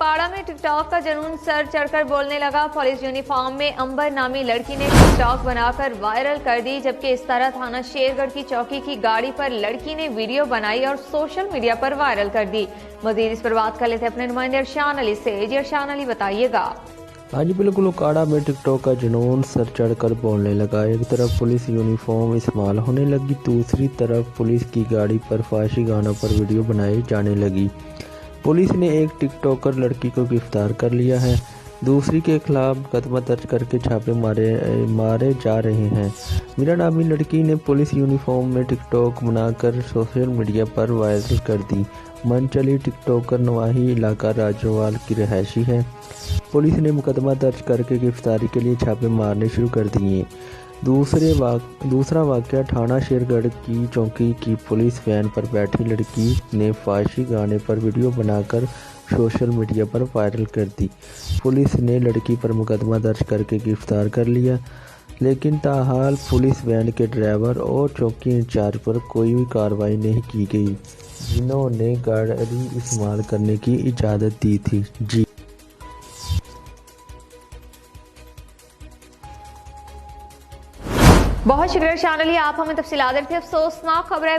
उकाड़ा में टिकटॉक का जुनून सर चढ़कर बोलने लगा। पुलिस यूनिफॉर्म में अंबर नामी लड़की ने टिकटॉक बनाकर वायरल कर दी, जबकि इस तरह थाना शेरगढ़ की चौकी की गाड़ी पर लड़की ने वीडियो बनाई और सोशल मीडिया पर वायरल कर दी। मजीद इस पर बात कर लेते अपने नुमाइंदे अरशान अली से। जी अरशान अली, बताइएगा। हाँ जी बिल्कुल, उकाड़ा में टिकटॉक का जुनून सर चढ़कर बोलने लगा। एक तरफ पुलिस यूनिफॉर्म इस्तेमाल होने लगी, दूसरी तरफ पुलिस की गाड़ी पर फहाशी गानों पर वीडियो बनाई जाने लगी। पुलिस ने एक टिकटॉकर लड़की को गिरफ्तार कर लिया है, दूसरी के खिलाफ मुकदमा दर्ज करके छापे मारे जा रहे हैं। मीरा नामी लड़की ने पुलिस यूनिफॉर्म में टिकटॉक बनाकर सोशल मीडिया पर वायरल कर दी। मनचली टिकटॉकर नवाही इलाका राजोवाल की रहायशी है। पुलिस ने मुकदमा दर्ज करके गिरफ्तारी के लिए छापे मारने शुरू कर दिए। दूसरा वाक़या थाना शेरगढ़ की चौकी की पुलिस वैन पर बैठी लड़की ने फहाशी गाने पर वीडियो बनाकर सोशल मीडिया पर वायरल कर दी। पुलिस ने लड़की पर मुकदमा दर्ज करके गिरफ्तार कर लिया, लेकिन ताहाल पुलिस वैन के ड्राइवर और चौकी इंचार्ज पर कोई भी कार्रवाई नहीं की गई, जिन्होंने गाड़ी इस्तेमाल करने की इजाज़त दी थी। जी बहुत शुक्रिया अरशान अली, आप हमें तफसीलात देते। अफसोसनाक खबर है,